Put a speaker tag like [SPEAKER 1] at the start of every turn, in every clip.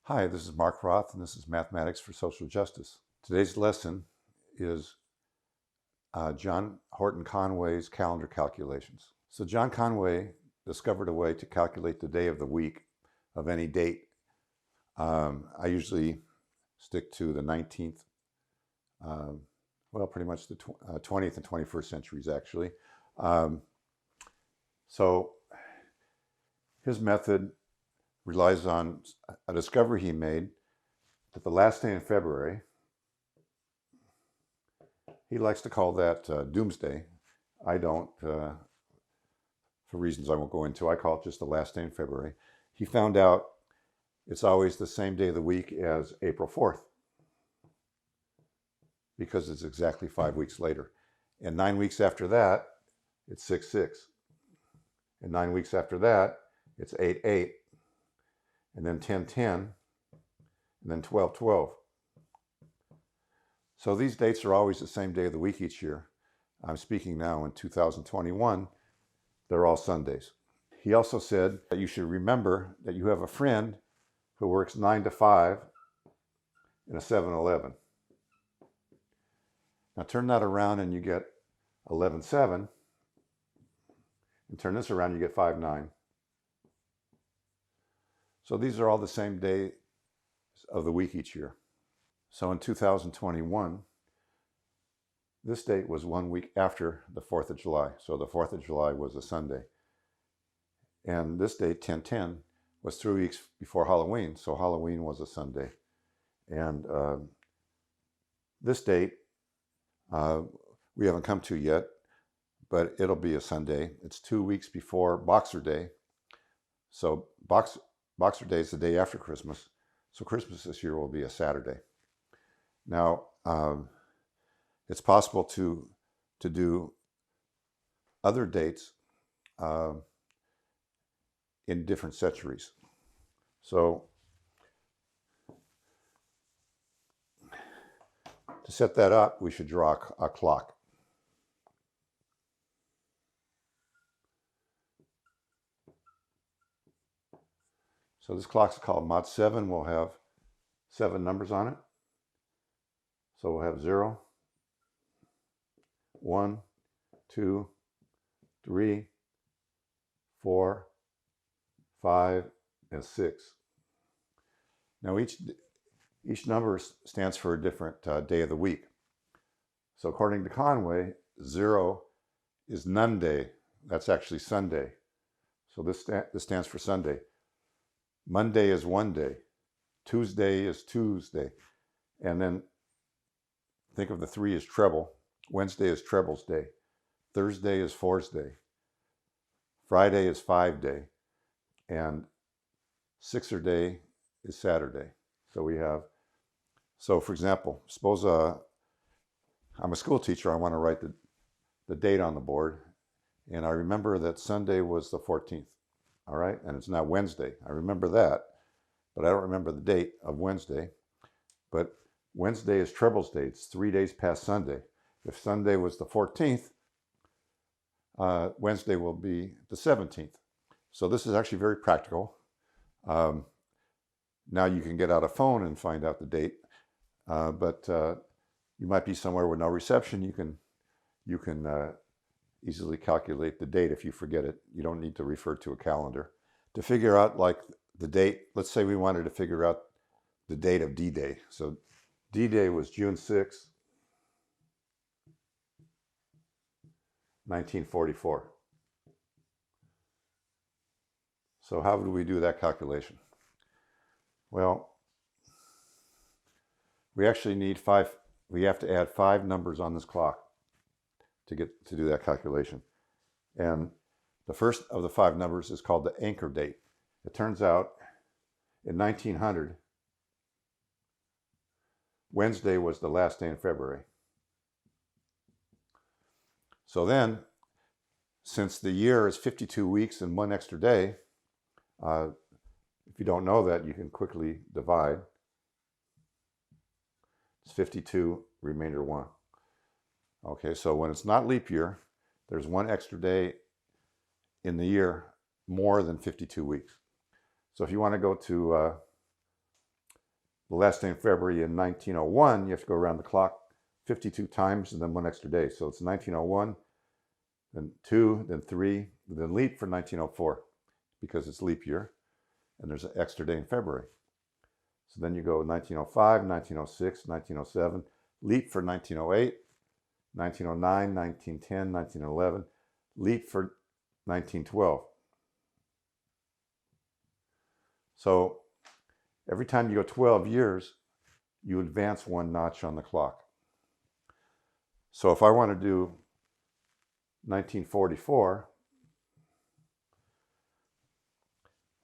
[SPEAKER 1] Hi, this is Marc Roth, and this is Mathematics for Social Justice. Today's lesson is John Conway's calendar calculations. So John Conway discovered a way to calculate the day of the week of any date. I usually stick to the 19th, well, pretty much the 20th and 21st centuries, actually. So his method relies on a discovery he made that the last day in February, he likes to call that doomsday. I don't, for reasons I won't go into. I call it just the last day in February. He found out it's always the same day of the week as April 4th because it's exactly 5 weeks later. And 9 weeks after that, it's 6/6. And 9 weeks after that, it's 8/8. And then 10/10, and then 12/12. So these dates are always the same day of the week each year. I'm speaking now in 2021. They're all Sundays. He also said that you should remember that you have a friend who works 9 to 5 in a 7-Eleven. Now turn that around and you get 11/7. And turn this around, you get 5/9. So these are all the same day of the week each year. So in 2021, this date was 1 week after the 4th of July. So the 4th of July was a Sunday. And this date, 10/10, was 3 weeks before Halloween. So Halloween was a Sunday. And this date, we haven't come to yet, but it'll be a Sunday. It's 2 weeks before Boxer Day. So Boxer Day is the day after Christmas. So Christmas this year will be a Saturday. Now, it's possible to do other dates in different centuries. So to set that up, we should draw a clock. So this clock's called Mod 7. We'll have 7 numbers on it. So we'll have 0, 1, 2, 3, 4, 5, and 6. Now each number stands for a different day of the week. So according to Conway, 0 is none day. That's actually Sunday. So this stands for Sunday. Monday is 1 day. Tuesday is Tuesday. And then think of the 3 as treble. Wednesday is treble's day. Thursday is four's day. Friday is 5 day. And sixer day is Saturday. So we have, so for example, suppose I'm a school teacher. I want to write the date on the board. And I remember that Sunday was the 14th. All right, and it's now Wednesday. I remember that, but I don't remember the date of Wednesday. But Wednesday is treble's day. It's 3 days past Sunday. If Sunday was the 14th, Wednesday will be the 17th. So this is actually very practical. Now you can get out a phone and find out the date, but you might be somewhere with no reception. You can easily calculate the date if you forget it. You don't need to refer to a calendar. To figure out like the date, let's say we wanted to figure out the date of D-Day. So D-Day was June 6, 1944. So how would we do that calculation? Well, we actually need we have to add 5 numbers on this clock to do that calculation. And the first of the 5 numbers is called the anchor date. It turns out in 1900, Wednesday was the last day in February. So then, since the year is 52 weeks and 1 extra day, if you don't know that, you can quickly divide. It's 52, remainder 1. Okay, so when it's not leap year, there's 1 extra day in the year more than 52 weeks. So if you want to go to the last day in February in 1901, you have to go around the clock 52 times and then one extra day. So it's 1901, then 2, then 3, then leap for 1904 because it's leap year and there's an extra day in February. So then you go 1905, 1906, 1907, leap for 1908, 1909, 1910, 1911, leap for 1912. So every time you go 12 years, you advance one notch on the clock. So if I want to do 1944,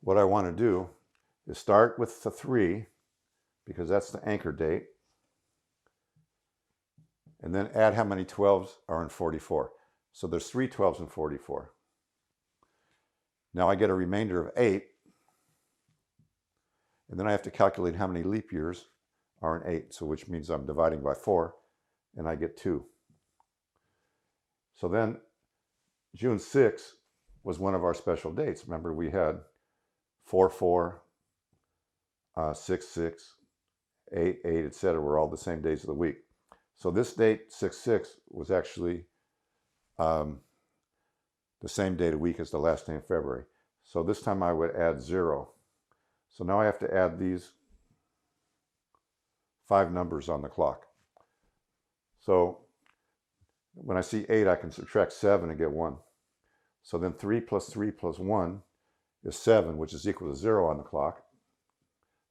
[SPEAKER 1] what I want to do is start with the 3, because that's the anchor date, and then add how many 12s are in 44. So there's 3 12s in 44. Now I get a remainder of 8, and then I have to calculate how many leap years are in 8, so which means I'm dividing by 4, and I get 2. So then June 6 was one of our special dates. Remember, we had 4/4, 6/6, 8/8, etc. were all the same days of the week. So this date, 6/6, was actually the same day of the week as the last day in February. So this time I would add 0. So now I have to add these 5 numbers on the clock. So when I see 8, I can subtract 7 and get 1. So then 3 plus 3 plus 1 is 7, which is equal to 0 on the clock.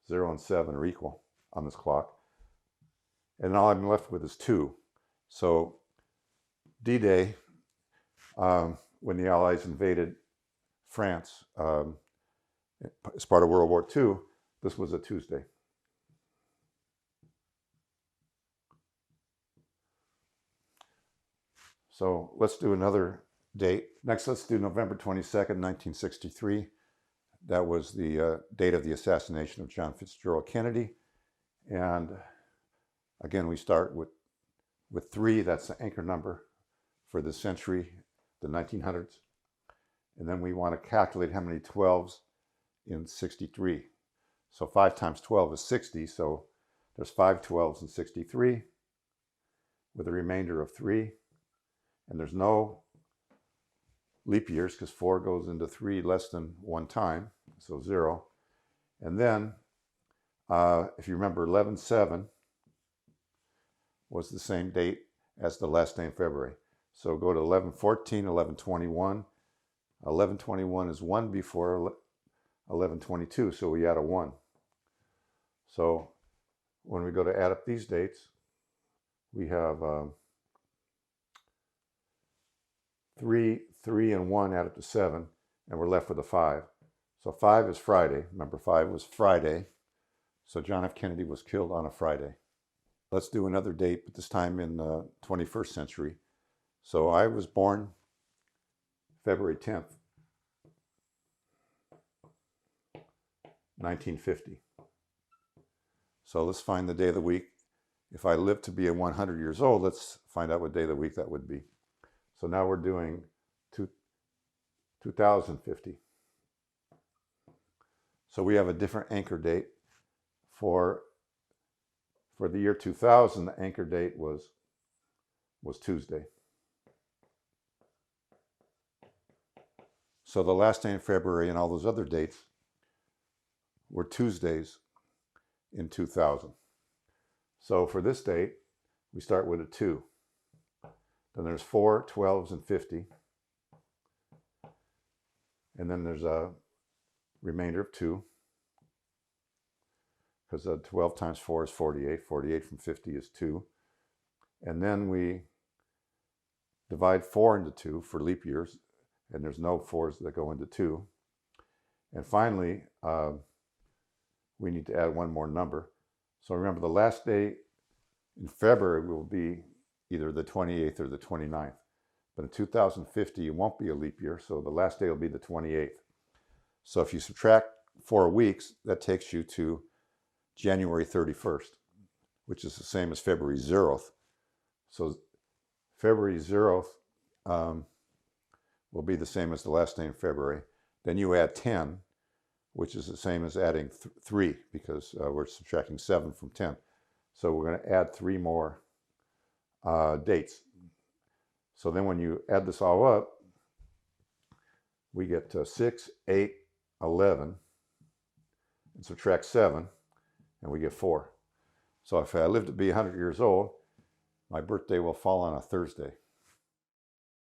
[SPEAKER 1] 0 and 7 are equal on this clock. And all I'm left with is 2. So D-Day, when the Allies invaded France as part of World War II, this was a Tuesday. So let's do another date. Next, let's do November 22nd, 1963. That was the date of the assassination of John Fitzgerald Kennedy. And again, we start with 3. That's the anchor number for the century, the 1900s. And then we want to calculate how many 12s in 63. So 5 times 12 is 60. So there's 5 12s in 63 with a remainder of 3. And there's no leap years because 4 goes into 3 less than 1 time, so 0. And then, if you remember, 11/7 was the same date as the last day in February. So go to 11/14, 11/21. 11/21 is 1 before 11/22, so we add a 1. So when we go to add up these dates, we have 3 and 1 add up to 7, and we're left with a 5. So 5 is Friday. Remember, 5 was Friday. So John F. Kennedy was killed on a Friday. Let's do another date, but this time in the 21st century. So I was born February 10th, 1950. So let's find the day of the week. If I live to be 100 years old, let's find out what day of the week that would be. So now we're doing 2050. So we have a different anchor date. For the year 2000, the anchor date was Tuesday. So the last day in February and all those other dates were Tuesdays in 2000. So for this date, we start with a 2. Then there's 4 12s and 50. And then there's a remainder of 2. Because 12 times 4 is 48. 48 from 50 is 2. And then we divide 4 into 2 for leap years. And there's no 4s that go into 2. And finally, we need to add one more number. So remember, the last day in February will be either the 28th or the 29th. But in 2050, it won't be a leap year, so the last day will be the 28th. So if you subtract 4 weeks, that takes you to January 31st, which is the same as February 0th. So February 0th will be the same as the last day in February. Then you add 10, which is the same as adding 3 because we're subtracting 7 from 10. So we're going to add 3 more dates. So then when you add this all up, we get 6, 8, 11, and subtract 7, and we get 4. So if I live to be 100 years old, my birthday will fall on a Thursday.